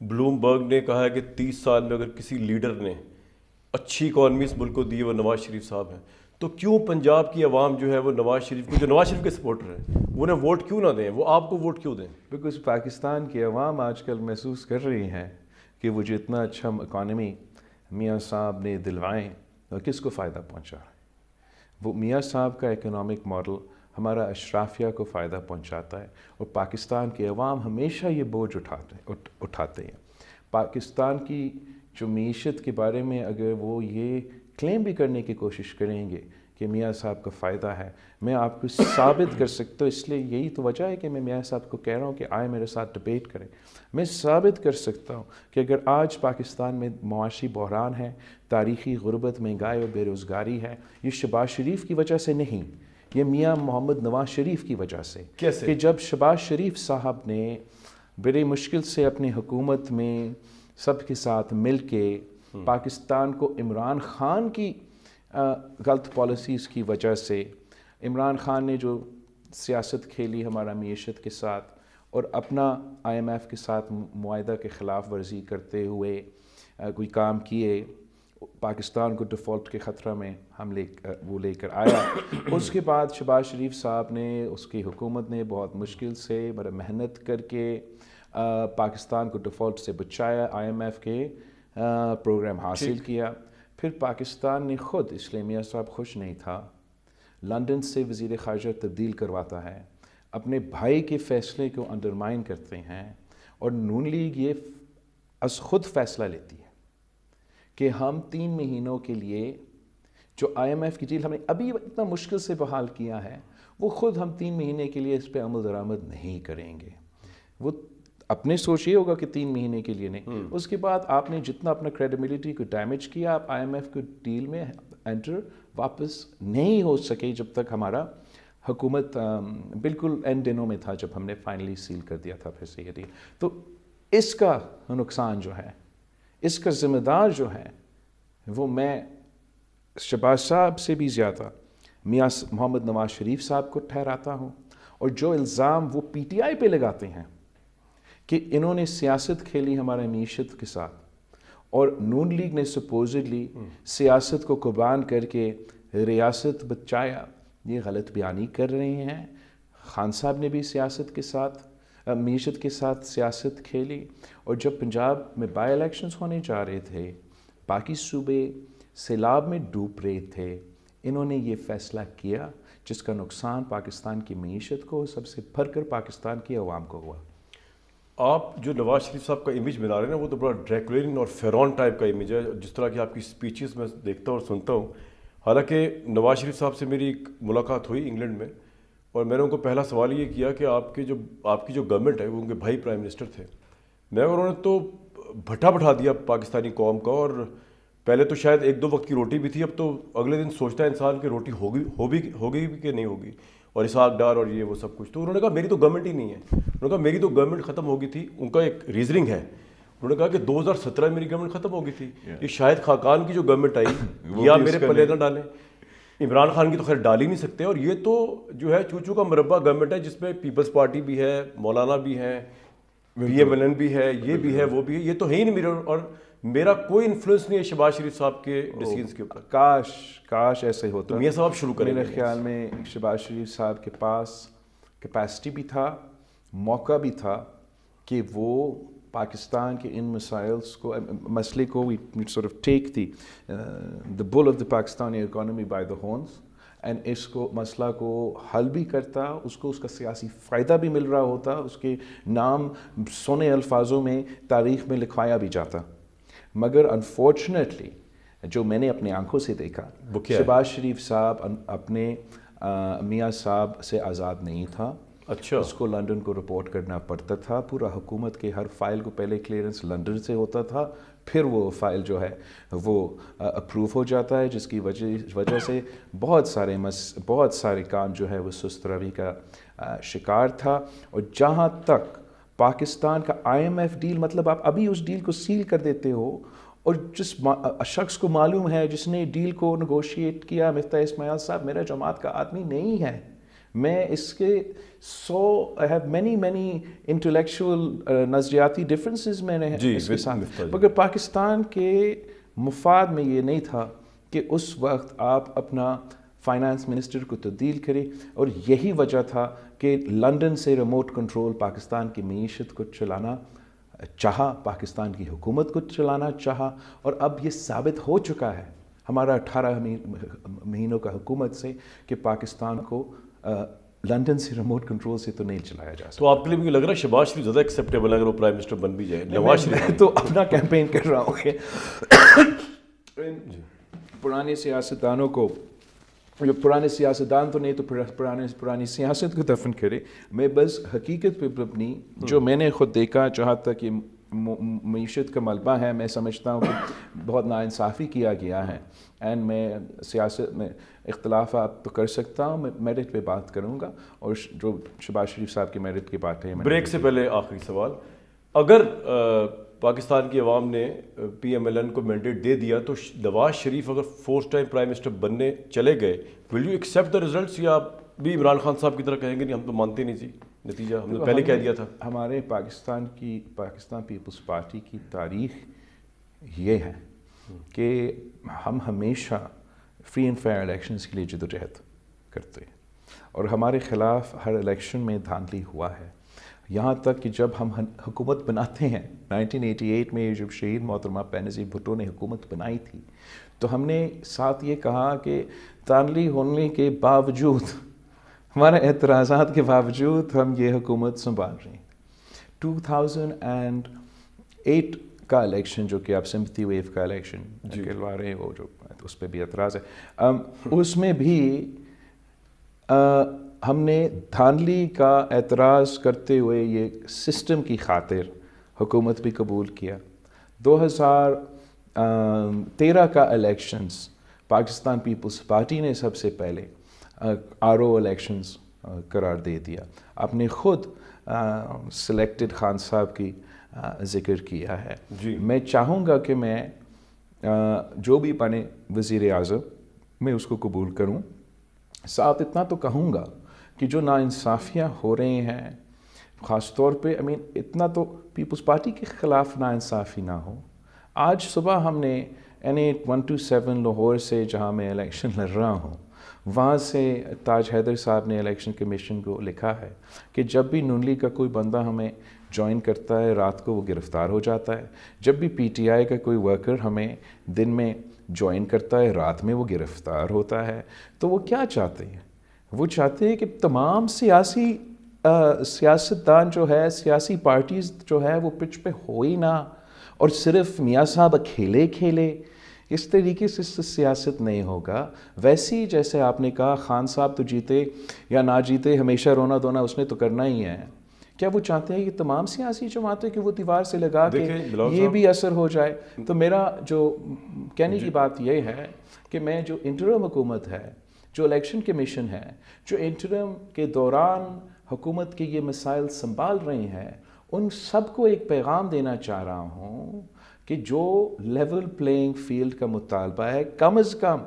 بلوم برگ نے کہا ہے کہ 30 سال میں اگر کسی لیڈر نے اچھی اکانومی اس ملک کو دی وہ نواز شریف صاحب ہیں، تو کیوں پنجاب کی عوام جو ہے وہ نواز شریف کو، جو نواز شریف کے سپورٹر ہیں، وہ انہیں ووٹ کیوں نہ دیں، وہ آپ کو ووٹ کیوں دیں؟ بیکاز پاکستان کی عوام آج کل محسوس کر رہی ہے کہ وہ جتنا اچھا اکانومی میاں صاحب نے دلوائیں وہ کس کو فائدہ پہنچا ہے. وہ میاں صاحب کا اکنامک ماڈل ہمارا اشرافیہ کو فائدہ پہنچاتا ہے، اور پاکستان کے عوام ہمیشہ یہ بوجھ اٹھاتے ہیں. پاکستان کی جو معیشت کے بارے میں اگر وہ یہ کلیم بھی کرنے کی کوشش کریں گے کہ میاں صاحب کا فائدہ ہے، میں آپ کو ثابت کر سکتا ہوں. اس لیے یہی تو وجہ ہے کہ میں میاں صاحب کو کہہ رہا ہوں کہ آئے میرے ساتھ ڈبیٹ کریں. میں ثابت کر سکتا ہوں کہ اگر آج پاکستان میں معاشی بحران ہے، تاریخی غربت، مہنگائی اور بے روزگاری ہے، یہ شہباز شریف کی وجہ سے نہیں، یہ میاں محمد نواز شریف کی وجہ سے. کیسے؟ کہ جب شہباز شریف صاحب نے بڑی مشکل سے اپنی حکومت میں سب کے ساتھ مل کے پاکستان کو عمران خان کی غلط پالیسیز کی وجہ سے، عمران خان نے جو سیاست کھیلی ہمارا معیشت کے ساتھ اور اپنا IMF کے ساتھ معاہدہ کے خلاف ورزی کرتے ہوئے کوئی کام کیے، پاکستان کو ڈیفالٹ کے خطرہ میں ہم وہ لے کر آیا. اس کے بعد شہباز شریف صاحب نے، اس کی حکومت نے بہت مشکل سے بڑا محنت کر کے پاکستان کو ڈیفالٹ سے بچایا، IMF کے پروگرام حاصل کیا. پھر پاکستان نے خود، اس لیے میاں صاحب خوش نہیں تھا، لندن سے وزیر خارجہ تبدیل کرواتا ہے، اپنے بھائی کے فیصلے کو انڈرمائن کرتے ہیں، اور نون لیگ یہ از خود فیصلہ لیتی ہے کہ ہم 3 مہینوں کے لیے جو IMF کی ڈیل ہم نے ابھی اتنا مشکل سے بحال کیا ہے، وہ خود ہم 3 مہینے کے لیے اس پہ عمل درآمد نہیں کریں گے. وہ اپنے سوچ یہ ہوگا کہ 3 مہینے کے لیے نہیں. اس کے بعد آپ نے جتنا اپنا کریڈیبلٹی کو ڈیمیج کیا، آپ IMF کو ڈیل میں انٹر واپس نہیں ہو سکے جب تک ہمارا حکومت بالکل اینڈ دنوں میں تھا جب ہم نے فائنلی سیل کر دیا تھا پھر سے یہ ڈیل. تو اس کا نقصان جو ہے، اس کا ذمہ دار جو ہے، وہ میں شہباز صاحب سے بھی زیادہ میاں محمد نواز شریف صاحب کو ٹھہراتا ہوں. اور جو الزام وہ PTI پہ لگاتے ہیں کہ انہوں نے سیاست کھیلی ہمارے معیشت کے ساتھ، اور نون لیگ نے سپوزڈلی سیاست کو قربان کر کے ریاست بچایا، یہ غلط بیانی کر رہے ہیں. خان صاحب نے بھی سیاست کے ساتھ، معیشت کے ساتھ سیاست کھیلی. اور جب پنجاب میں بائی الیکشنز ہونے جا رہے تھے، باقی صوبے سیلاب میں ڈوب رہے تھے، انہوں نے یہ فیصلہ کیا جس کا نقصان پاکستان کی معیشت کو، سب سے بڑھ کر پاکستان کی عوام کو ہوا. آپ جو نواز شریف صاحب کا امیج بنا رہے ہیں نا، وہ تو بڑا ڈریکولین اور فیرون ٹائپ کا امیج ہے، جس طرح کی آپ کی اسپیچز میں دیکھتا ہوں اور سنتا ہوں. حالانکہ نواز شریف صاحب سے میری ایک ملاقات ہوئی انگلینڈ میں، اور میں نے ان کو پہلا سوال یہ کیا کہ آپ کی جو گورنمنٹ ہے، وہ ان کے بھائی پرائم منسٹر تھے، انہوں نے تو بھٹا بٹھا دیا پاکستانی قوم کا. اور پہلے تو شاید 1-2 وقت کی روٹی بھی تھی، اب تو اگلے دن سوچتا ہے انسان کہ روٹی ہوگی بھی کہ نہیں ہوگی، اور اسحاق ڈار اور یہ وہ سب کچھ. تو انہوں نے کہا میری تو گورنمنٹ ہی نہیں ہے. انہوں نے کہا میری تو گورنمنٹ ختم ہو گئی تھی. ان کا ایک ریزننگ ہے، انہوں نے کہا کہ 2017 میں میری گورنمنٹ ختم ہو گئی تھی. یہ شاہد خاقان کی جو گورنمنٹ آئی یہ آپ میرے پلے نہ ڈالیں، عمران خان کی تو خیر ڈال ہی نہیں سکتے. اور یہ تو جو ہے چوچو کا مربع گورنمنٹ ہے، جس میں پیپلز پارٹی بھی ہے، مولانا بھی ہیں، PMLN بھی ہے، یہ بھی ہے، وہ بھی ہے. یہ تو ہے ہی نہیں میرا، اور میرا کوئی انفلوئنس نہیں ہے شہباز شریف صاحب کے ڈیسیژنس کے اوپر. کاش ایسے ہوتا. میاں صاحب شروع کریں. میرے خیال میں شہباز شریف صاحب کے پاس کیپیسٹی بھی تھا، موقع بھی تھا کہ وہ پاکستان کے ان مسئلے کو sort of take the bull of the Pakistani economy by the horns and اس کو مسئلہ کو حل بھی کرتا، اس کو اس کا سیاسی فائدہ بھی مل رہا ہوتا، اس کے نام سونے الفاظوں میں تاریخ میں لکھوایا بھی جاتا. مگر انفارچونیٹلی جو میں نے اپنے آنکھوں سے دیکھا، شہباز شریف صاحب اپنے میاں صاحب سے آزاد نہیں تھا. اچھا، اس کو لندن کو رپورٹ کرنا پڑتا تھا. پورا حکومت کے ہر فائل کو پہلے کلیئرنس لندن سے ہوتا تھا، پھر وہ فائل جو ہے وہ اپروو ہو جاتا ہے، جس کی وجہ سے بہت سارے کام جو ہے وہ سست روی کا شکار تھا. اور جہاں تک پاکستان کا IMF ڈیل، مطلب آپ ابھی اس ڈیل کو سیل کر دیتے ہو، اور جس شخص کو معلوم ہے جس نے ڈیل کو نیگوشیٹ کیا، مفتاح اسماعیل صاحب میرا جماعت کا آدمی نہیں ہے، میں اس کے I have many intellectual نظریاتی ڈفرینسز میں نے اس کے ساتھ، مگر پاکستان کے مفاد میں یہ نہیں تھا کہ اس وقت آپ اپنا فائنانس منسٹر کو تبدیل کرے، اور یہی وجہ تھا کہ لندن سے ریموٹ کنٹرول پاکستان کی معیشت کو چلانا چاہا، پاکستان کی حکومت کو چلانا چاہا، اور اب یہ ثابت ہو چکا ہے ہمارا 18 مہینوں کا حکومت سے کہ پاکستان کو لندن سے ریموٹ کنٹرول سے تو نہیں چلایا جا سکتا۔ تو آپ کے لیے مجھے لگ رہا ہے شہباز شریف زیادہ ایکسیپٹیبل ہے اگر وہ پرائم منسٹر بن بھی جائے؟ نواز شریف تو اپنا کیمپین کر رہا ہوں کہ پرانے سیاستدانوں کو، جو پرانے سیاستدان تو نہیں تو پرانی سیاست کو دفن کرے۔ میں بس حقیقت پہ اپنی جو میں نے خود دیکھا، جہاں تک یہ معیشت کا ملبہ ہے، میں سمجھتا ہوں کہ بہت ناانصافی کیا گیا ہے، اینڈ میں سیاست میں اختلافات تو کر سکتا ہوں، میں میرٹ پہ بات کروں گا، اور جو شہباز شریف صاحب کی میرٹ کی بات ہے۔ بریک سے پہلے آخری سوال، اگر پاکستان کی عوام نے پی ایم ایل این کو مینڈیٹ دے دیا تو نواز شریف اگر 4th ٹائم پرائم منسٹر بننے چلے گئے، will you accept the results, یا آپ بھی عمران خان صاحب کی طرح کہیں گے نہیں ہم تو مانتے نہیں جی نتیجہ ہم نے پہلے کہہ دیا تھا؟ ہمارے پاکستان پیپلز پارٹی کی تاریخ یہ ہے کہ ہم ہمیشہ فری اینڈ فیئر الیکشنز کے لیے جدوجہد کرتے ہیں، اور ہمارے خلاف ہر الیکشن میں دھاندلی ہوا ہے، یہاں تک کہ جب ہم حکومت بناتے ہیں 1988 میں جب شہید محترمہ بینظیر بھٹو نے حکومت بنائی تھی، تو ہم نے ساتھ یہ کہا کہ دھاندلی ہونے کے باوجود، ہمارے اعتراضات کے باوجود ہم یہ حکومت سنبھال رہے ہیں۔ 2008 کا الیکشن جو کہ آپ سمپتھی ویو کا الیکشن کہلوا رہے ہیں، وہ جو اس پہ بھی اعتراض ہے، اس میں بھی ہم نے دھاندلی کا اعتراض کرتے ہوئے یہ سسٹم کی خاطر حکومت بھی قبول کیا۔ 2013 کا الیکشنز پاکستان پیپلز پارٹی نے سب سے پہلے RO الیکشنز قرار دے دیا۔ آپ نے خود سلیکٹڈ خان صاحب کی ذکر کیا ہے۔ میں چاہوں گا کہ میں جو بھی بنے وزیر اعظم میں اس کو قبول کروں، ساتھ اتنا تو کہوں گا کہ جو ناانصافیاں ہو رہی ہیں، خاص طور پہ اتنا تو پیپلز پارٹی کے خلاف ناانصافی نہ ہو۔ آج صبح ہم نے NA 127 لاہور سے، جہاں میں الیکشن لڑ رہا ہوں، وہاں سے تاج حیدر صاحب نے الیکشن کمیشن کو لکھا ہے کہ جب بھی نون لیگ کا کوئی بندہ ہمیں جوائن کرتا ہے رات کو وہ گرفتار ہو جاتا ہے، جب بھی PTI کا کوئی ورکر ہمیں دن میں جوائن کرتا ہے رات میں وہ گرفتار ہوتا ہے۔ تو وہ کیا چاہتے ہیں؟ وہ چاہتے ہیں کہ تمام سیاستدان جو ہے، سیاسی پارٹیز جو ہے، وہ پچ پہ ہو ہی نہ، اور صرف میاں صاحب اکیلے کھیلے۔ اس طریقے سے سیاست نہیں ہوگا۔ ویسے ہی جیسے آپ نے کہا خان صاحب تو جیتے یا نہ جیتے، ہمیشہ رونا دھونا اس نے تو کرنا ہی ہے۔ کیا وہ چاہتے ہیں کہ تمام سیاسی جماعتیں کہ وہ دیوار سے لگا کے یہ بھی اثر ہو جائے؟ تو میرا جو کہنے کی بات یہ ہے کہ میں جو انٹرم حکومت ہے، جو الیکشن کمیشن ہے، جو انٹرم کے دوران حکومت کے یہ مسائل سنبھال رہے ہیں، ان سب کو ایک پیغام دینا چاہ رہا ہوں کہ جو لیول پلینگ فیلڈ کا مطالبہ ہے، کم از کم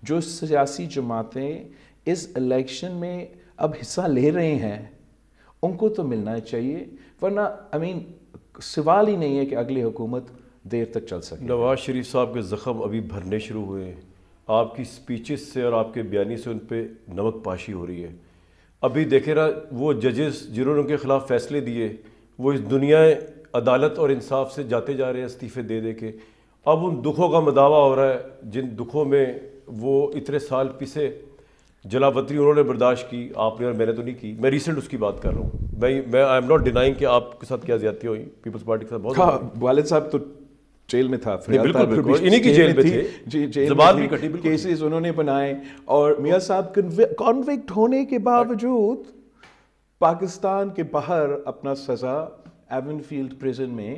جو سیاسی جماعتیں اس الیکشن میں اب حصہ لے رہے ہیں ان کو تو ملنا چاہیے، ورنہ سوال ہی نہیں ہے کہ اگلی حکومت دیر تک چل سکے۔ نواز شریف صاحب کے زخم ابھی بھرنے شروع ہوئے ہیں، آپ کی سپیچز سے اور آپ کے بیانی سے ان پہ نمک پاشی ہو رہی ہے۔ ابھی دیکھیں نا، وہ ججز جنہوں نے ان کے خلاف فیصلے دیے، وہ اس دنیا عدالت اور انصاف سے جاتے جا رہے ہیں استعفے دے دے کے۔ اب ان دکھوں کا مداوع ہو رہا ہے جن دکھوں میں وہ اتنے سال پیچھے جلاوطنی انہوں نے برداشت کی، آپ نے اور میں نے تو نہیں کی۔ میں ریسنٹ اس کی بات کر رہا ہوں۔ میں آئی ایم ناٹ ڈینائنگ کہ آپ کے ساتھ کیا زیادتی ہوئی، پیپلز پارٹی کے ساتھ بہت۔ والد صاحب تو جیل میں تھا، بالکل بالکل انہی کی جیل میں تھے، زبان بھی کٹی، کیسز انہوں نے بنائے، اور میاں صاحب کنوکٹ ہونے کے باوجود پاکستان کے باہر اپنا سزا ایون فیلڈ پریزن میں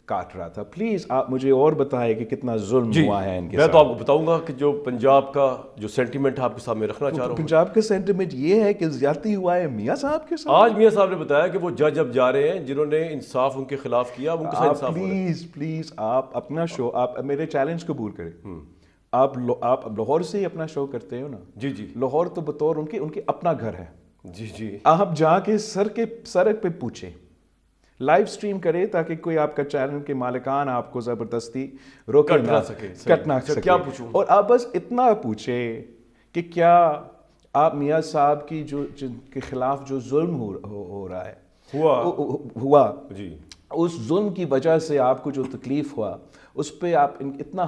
کاٹ رہا تھا۔ پلیز آپ مجھے اور بتائیں کہ کتنا ظلم ہوا ہے ان کے ساتھ۔ میں تو آپ کو بتاؤں گا کہ جو پنجاب کا جو سینٹیمنٹ آپ کے سامنے رکھنا چاہ رہا ہوں، پنجاب کا سینٹیمنٹ یہ ہے کہ زیادتی ہوا ہے میاں صاحب کے ساتھ۔ آج میاں صاحب نے بتایا کہ وہ جج اب جا رہے ہیں جنہوں نے انصاف ان کے خلاف کیا، ان کے ساتھ انصاف ہو رہا ہے۔ پلیز آپ اپنا شو، آپ میرے چیلنج قبول کریں۔ آپ لاہور سے ہی اپنا شو کرتے ہو نا؟ جی جی، لاہور تو بطور ان کے اپنا گھر ہے، جی جی آپ جا کے سڑک پہ پوچھیں، لائیو سٹریم کرے تاکہ کوئی آپ کا چینل کے مالکان آپ کو زبردستی روکے کٹ نہ سکے، کٹ نہ اچھا سکے. کیا پوچھوں؟ اور آپ بس اتنا پوچھیں کہ کیا آپ میاں صاحب کی جن کے خلاف جو ظلم ہو رہا ہے ہوا جی اس ظلم کی وجہ سے آپ کو جو تکلیف ہوا اس پہ آپ اتنا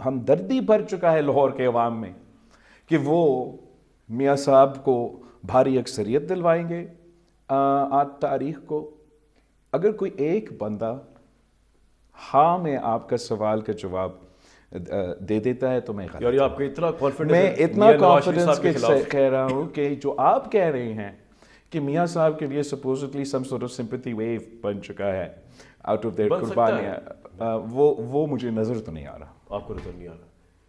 ہمدردی بھر چکا ہے لاہور کے عوام میں کہ وہ میاں صاحب کو بھاری اکثریت دلوائیں گے 8 تاریخ کو. اگر کوئی ایک بندہ ہاں میں آپ کا سوال کا جواب دے دیتا ہے تو میں غلط. یار آپ کا اتنا کانفیڈنس میں اتنا کانفیڈنس کے کہہ رہا ہوں کہ جو آپ کہہ رہے ہیں کہ میاں صاحب کے لیے supposedly some sort of sympathy wave بن چکا ہے آؤٹ آف دیئر قربانیاں، وہ مجھے نظر تو نہیں آ رہا. آپ کو نظر نہیں آ رہا.